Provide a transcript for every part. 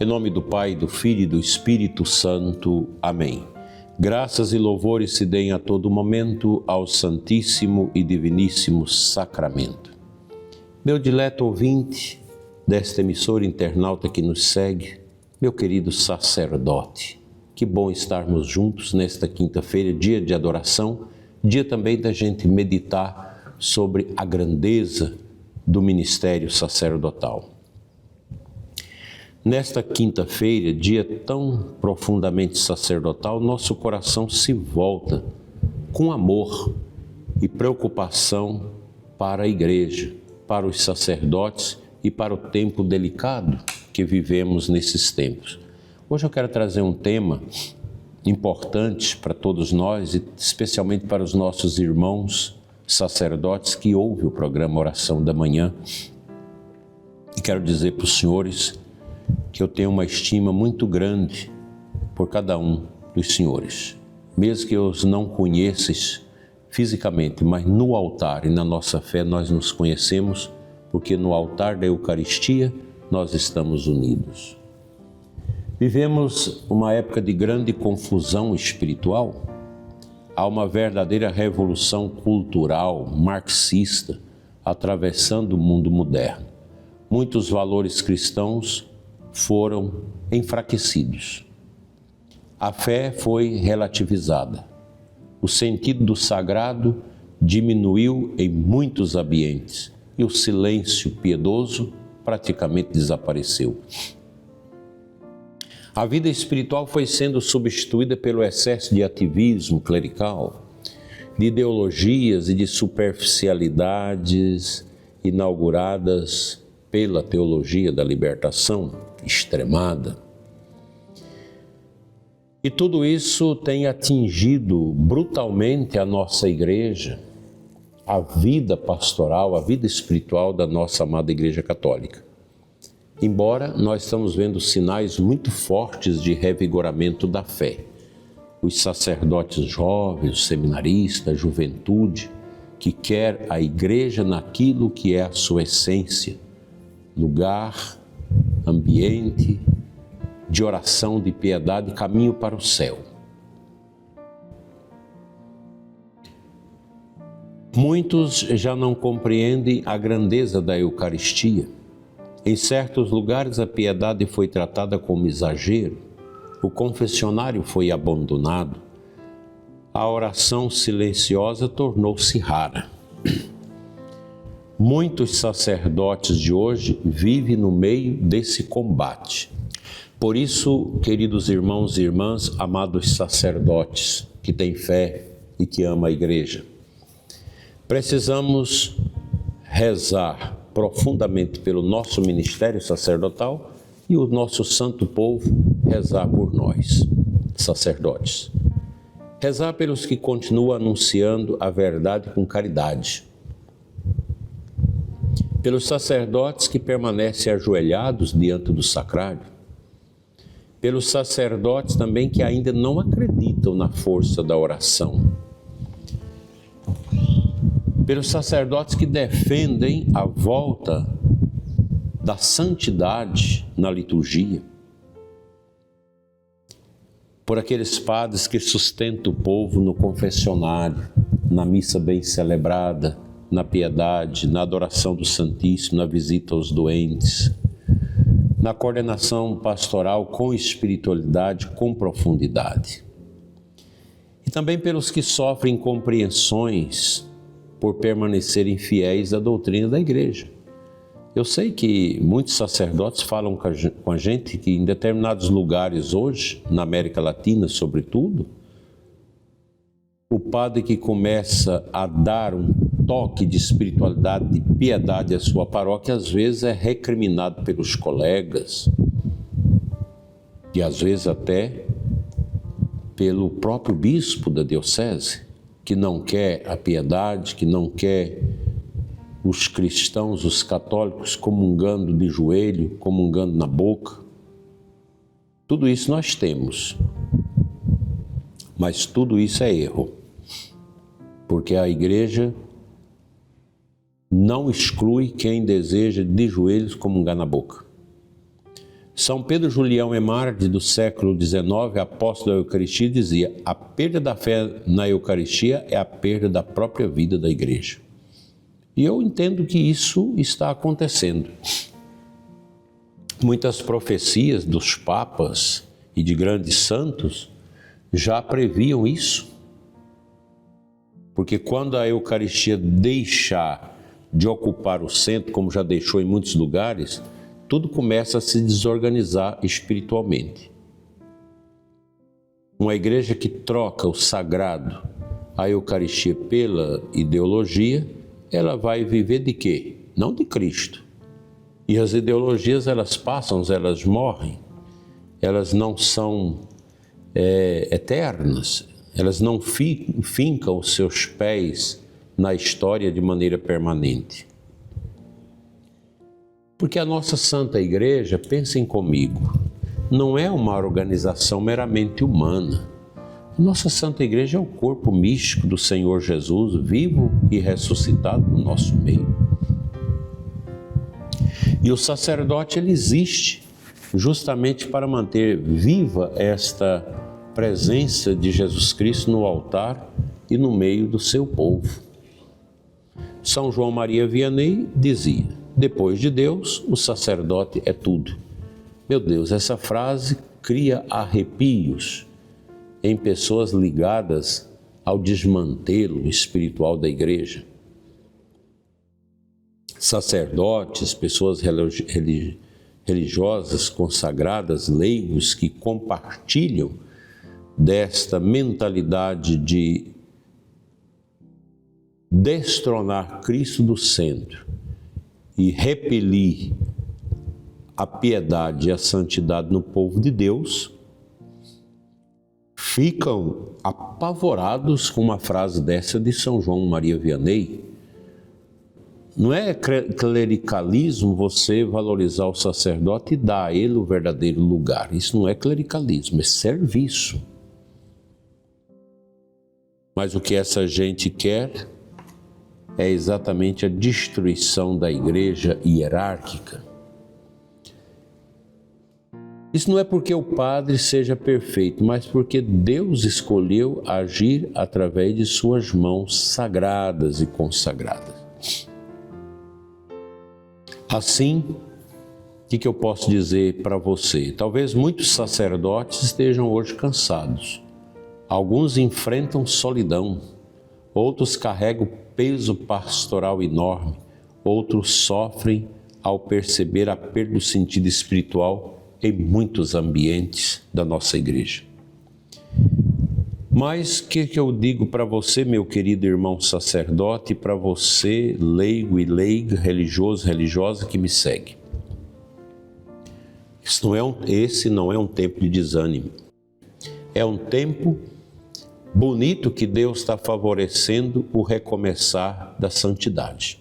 Em nome do Pai, do Filho e do Espírito Santo. Amém. Graças e louvores se deem a todo momento ao Santíssimo e Diviníssimo Sacramento. Meu dileto ouvinte desta emissora internauta que nos segue, meu querido sacerdote, que bom estarmos juntos nesta quinta-feira, dia de adoração, dia também da gente meditar sobre a grandeza do ministério sacerdotal. Nesta quinta-feira, dia tão profundamente sacerdotal, nosso coração se volta com amor e preocupação para a igreja, para os sacerdotes e para o tempo delicado que vivemos nesses tempos. Hoje eu quero trazer um tema importante para todos nós e especialmente para os nossos irmãos sacerdotes que ouvem o programa Oração da Manhã. E quero dizer para os senhores que eu tenho uma estima muito grande por cada um dos senhores. Mesmo que eu os não conheças fisicamente, mas no altar e na nossa fé nós nos conhecemos, porque no altar da Eucaristia nós estamos unidos. Vivemos uma época de grande confusão espiritual. Há uma verdadeira revolução cultural, marxista, atravessando o mundo moderno. Muitos valores cristãos foram enfraquecidos. A fé foi relativizada. O sentido do sagrado diminuiu em muitos ambientes e o silêncio piedoso praticamente desapareceu. A vida espiritual foi sendo substituída pelo excesso de ativismo clerical, de ideologias e de superficialidades inauguradas pela teologia da libertação extremada. E tudo isso tem atingido brutalmente a nossa igreja, a vida pastoral, a vida espiritual da nossa amada Igreja Católica. Embora nós estamos vendo sinais muito fortes de revigoramento da fé. Os sacerdotes jovens, os seminaristas, a juventude, que quer a igreja naquilo que é a sua essência, lugar, ambiente de oração, de piedade, caminho para o céu. Muitos já não compreendem a grandeza da Eucaristia. Em certos lugares a piedade foi tratada como exagero, o confessionário foi abandonado, a oração silenciosa tornou-se rara. Muitos sacerdotes de hoje vivem no meio desse combate. Por isso, queridos irmãos e irmãs, amados sacerdotes que têm fé e que amam a igreja, precisamos rezar profundamente pelo nosso ministério sacerdotal e o nosso santo povo rezar por nós, sacerdotes. Rezar pelos que continuam anunciando a verdade com caridade. Pelos sacerdotes que permanecem ajoelhados diante do sacrário, pelos sacerdotes também que ainda não acreditam na força da oração, pelos sacerdotes que defendem a volta da santidade na liturgia, por aqueles padres que sustentam o povo no confessionário, na missa bem celebrada, na piedade, na adoração do Santíssimo, na visita aos doentes, na coordenação pastoral com espiritualidade, com profundidade. E também pelos que sofrem incompreensões por permanecerem fiéis à doutrina da igreja. Eu sei que muitos sacerdotes falam com a gente que em determinados lugares hoje, na América Latina sobretudo, o padre que começa a dar um toque de espiritualidade, de piedade à sua paróquia, às vezes é recriminado pelos colegas e às vezes até pelo próprio bispo da diocese, que não quer a piedade, que não quer os cristãos, os católicos comungando de joelho, comungando na boca. Tudo isso nós temos, mas tudo isso é erro, porque a igreja não exclui quem deseja de joelhos comungar na boca. São Pedro Julião Emardi, do século XIX, apóstolo da Eucaristia, dizia: a perda da fé na Eucaristia é a perda da própria vida da igreja. E eu entendo que isso está acontecendo. Muitas profecias dos papas e de grandes santos já previam isso. Porque quando a Eucaristia deixar de ocupar o centro, como já deixou em muitos lugares, tudo começa a se desorganizar espiritualmente. Uma igreja que troca o sagrado, a Eucaristia, pela ideologia, ela vai viver de quê? Não de Cristo. E as ideologias, elas passam, elas morrem, elas não são eternas, elas não fincam os seus pés na história de maneira permanente. Porque a nossa Santa Igreja, pensem comigo, não é uma organização meramente humana. A nossa Santa Igreja é o corpo místico do Senhor Jesus, vivo e ressuscitado no nosso meio. E o sacerdote, ele existe justamente para manter viva esta presença de Jesus Cristo no altar e no meio do seu povo. São João Maria Vianney dizia: depois de Deus, o sacerdote é tudo. Meu Deus, essa frase cria arrepios em pessoas ligadas ao desmantelo espiritual da igreja. Sacerdotes, pessoas religiosas, consagradas, leigos que compartilham desta mentalidade de destronar Cristo do centro e repelir a piedade e a santidade no povo de Deus, ficam apavorados com uma frase dessa de São João Maria Vianney. Não é clericalismo você valorizar o sacerdote e dar a ele o verdadeiro lugar. Isso não é clericalismo, é serviço. Mas o que essa gente quer é exatamente a destruição da igreja hierárquica. Isso não é porque o padre seja perfeito, mas porque Deus escolheu agir através de suas mãos sagradas e consagradas. Assim, o que eu posso dizer para você? Talvez muitos sacerdotes estejam hoje cansados. Alguns enfrentam solidão, outros carregam peso pastoral enorme, outros sofrem ao perceber a perda do sentido espiritual em muitos ambientes da nossa igreja. Mas o que eu digo para você, meu querido irmão sacerdote, e para você, leigo e leiga, religioso, religiosa que me segue? Esse não é um tempo de desânimo. É um tempo bonito que Deus está favorecendo o recomeçar da santidade.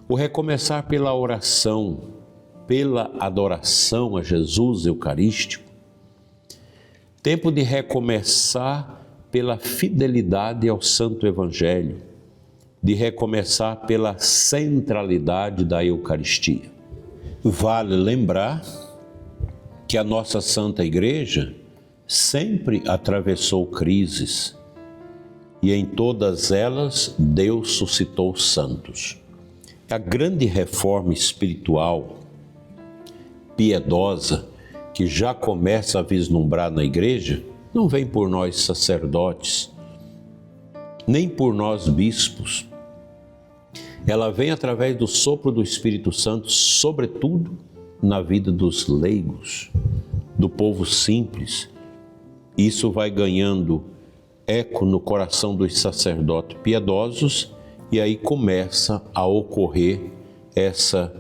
O recomeçar pela oração, pela adoração a Jesus Eucarístico. Tempo de recomeçar pela fidelidade ao Santo Evangelho, de recomeçar pela centralidade da Eucaristia. Vale lembrar que a nossa Santa Igreja sempre atravessou crises e em todas elas Deus suscitou santos. A grande reforma espiritual, piedosa, que já começa a vislumbrar na igreja, não vem por nós sacerdotes, nem por nós bispos. Ela vem através do sopro do Espírito Santo, sobretudo na vida dos leigos, do povo simples. Isso vai ganhando eco no coração dos sacerdotes piedosos e aí começa a ocorrer essa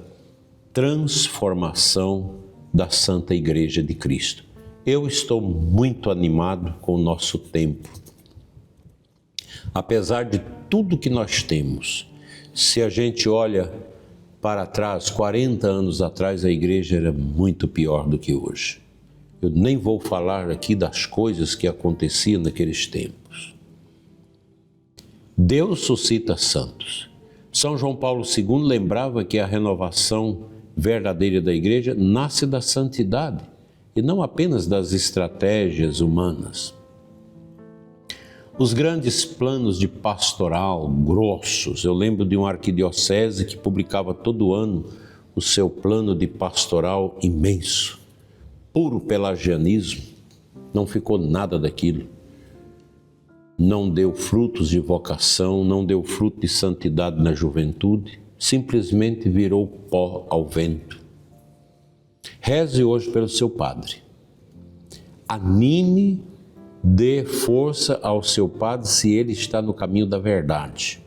transformação da Santa Igreja de Cristo. Eu estou muito animado com o nosso tempo. Apesar de tudo que nós temos, se a gente olha para trás, 40 anos atrás, a igreja era muito pior do que hoje. Eu nem vou falar aqui das coisas que aconteciam naqueles tempos. Deus suscita santos. São João Paulo II lembrava que a renovação verdadeira da igreja nasce da santidade e não apenas das estratégias humanas. Os grandes planos de pastoral grossos, eu lembro de uma arquidiocese que publicava todo ano o seu plano de pastoral imenso, puro pelagianismo, não ficou nada daquilo. Não deu frutos de vocação, não deu fruto de santidade na juventude, simplesmente virou pó ao vento. Reze hoje pelo seu padre. Anime, dê força ao seu padre se ele está no caminho da verdade,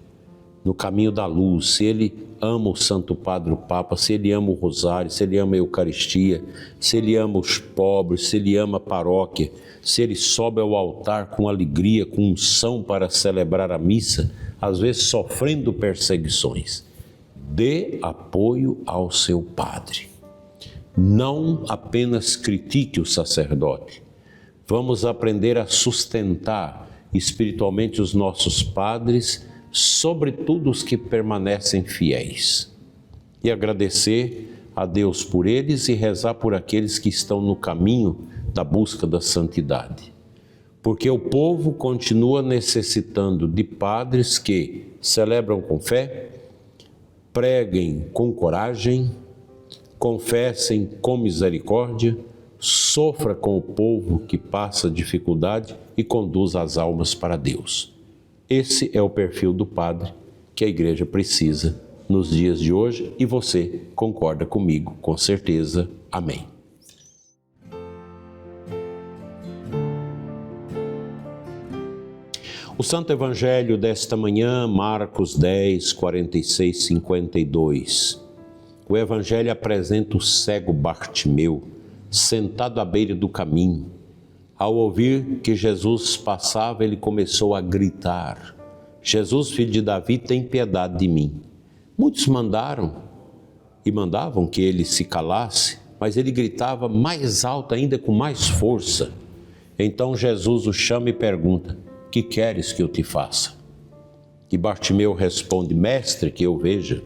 no caminho da luz, se ele ama o Santo Padre, o Papa, se ele ama o Rosário, se ele ama a Eucaristia, se ele ama os pobres, se ele ama a paróquia, se ele sobe ao altar com alegria, com unção para celebrar a missa, às vezes sofrendo perseguições. Dê apoio ao seu padre. Não apenas critique o sacerdote. Vamos aprender a sustentar espiritualmente os nossos padres, sobretudo os que permanecem fiéis. E agradecer a Deus por eles e rezar por aqueles que estão no caminho da busca da santidade. Porque o povo continua necessitando de padres que celebram com fé, preguem com coragem, confessem com misericórdia, sofra com o povo que passa dificuldade e conduz as almas para Deus. Esse é o perfil do padre que a igreja precisa nos dias de hoje e você concorda comigo, com certeza. Amém. O Santo Evangelho desta manhã, Marcos 10, 46, 52. O Evangelho apresenta o cego Bartimeu, sentado à beira do caminho. Ao ouvir que Jesus passava, ele começou a gritar: Jesus, filho de Davi, tem piedade de mim. Muitos mandavam que ele se calasse, mas ele gritava mais alto ainda, com mais força. Então Jesus o chama e pergunta: que queres que eu te faça? E Bartimeu responde: mestre, que eu veja.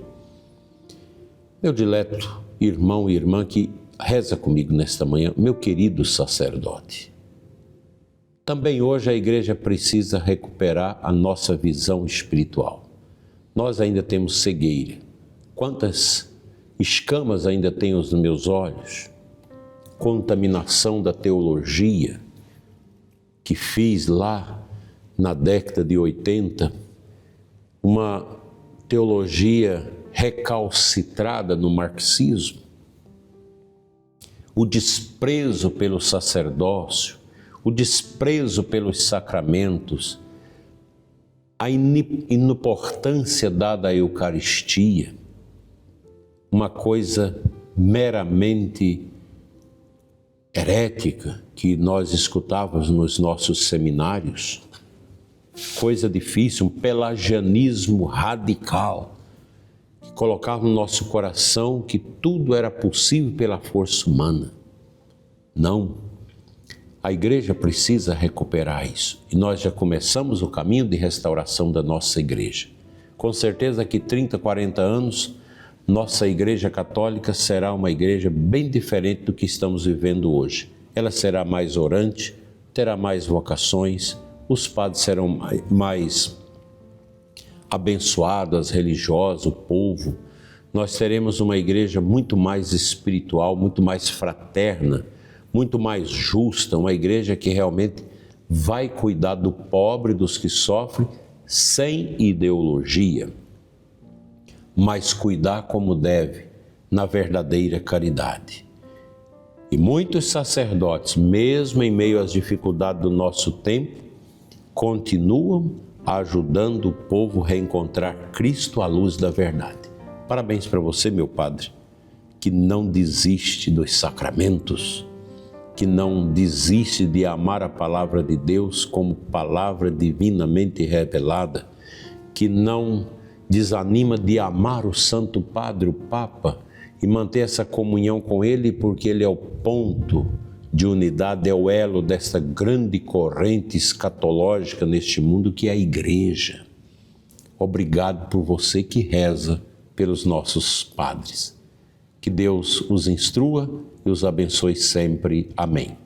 Meu dileto irmão e irmã que reza comigo nesta manhã, meu querido sacerdote, também hoje a igreja precisa recuperar a nossa visão espiritual. Nós ainda temos cegueira. Quantas escamas ainda tenho nos meus olhos? Contaminação da teologia que fiz lá na década de 80, uma teologia recalcitrada no marxismo, o desprezo pelo sacerdócio, o desprezo pelos sacramentos, a importância dada à Eucaristia, uma coisa meramente herética que nós escutávamos nos nossos seminários, coisa difícil, um pelagianismo radical, que colocava no nosso coração que tudo era possível pela força humana. Não, a igreja precisa recuperar isso e nós já começamos o caminho de restauração da nossa igreja. Com certeza que 30, 40 anos, nossa igreja católica será uma igreja bem diferente do que estamos vivendo hoje. Ela será mais orante, terá mais vocações, os padres serão mais abençoados, religiosos, o povo. Nós teremos uma igreja muito mais espiritual, muito mais fraterna, muito mais justa, uma igreja que realmente vai cuidar do pobre, dos que sofrem, sem ideologia, mas cuidar como deve, na verdadeira caridade. E muitos sacerdotes, mesmo em meio às dificuldades do nosso tempo, continuam ajudando o povo a reencontrar Cristo à luz da verdade. Parabéns para você, meu padre, que não desiste dos sacramentos, que não desiste de amar a palavra de Deus como palavra divinamente revelada, que não desanima de amar o Santo Padre, o Papa, e manter essa comunhão com ele, porque ele é o ponto de unidade, é o elo desta grande corrente escatológica neste mundo que é a igreja. Obrigado por você que reza pelos nossos padres. Que Deus os instrua e os abençoe sempre. Amém.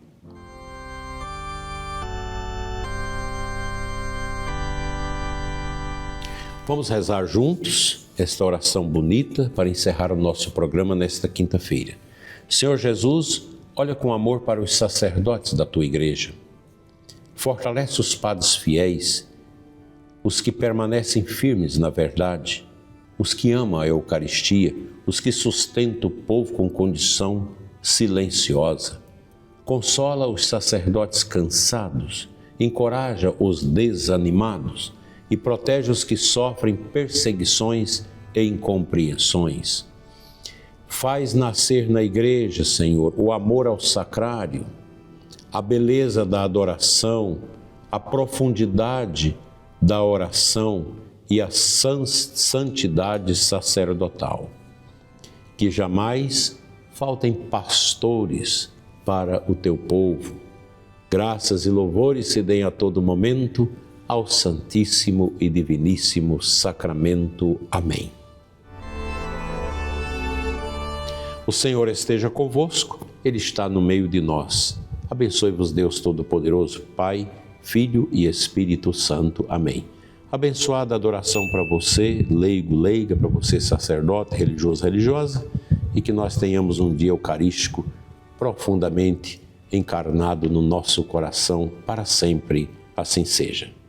Vamos rezar juntos esta oração bonita para encerrar o nosso programa nesta quinta-feira. Senhor Jesus, olha com amor para os sacerdotes da tua igreja. Fortalece os padres fiéis, os que permanecem firmes na verdade, os que amam a Eucaristia, os que sustentam o povo com condição silenciosa. Consola os sacerdotes cansados, encoraja os desanimados e protege os que sofrem perseguições e incompreensões. Faz nascer na igreja, Senhor, o amor ao sacrário, a beleza da adoração, a profundidade da oração e a santidade sacerdotal. Que jamais faltem pastores para o teu povo. Graças e louvores se deem a todo momento ao Santíssimo e Diviníssimo Sacramento. Amém. O Senhor esteja convosco, Ele está no meio de nós. Abençoe-vos Deus Todo-Poderoso, Pai, Filho e Espírito Santo. Amém. Abençoada adoração para você, leigo, leiga, para você, sacerdote, religioso, religiosa, e que nós tenhamos um dia eucarístico profundamente encarnado no nosso coração para sempre. Assim seja.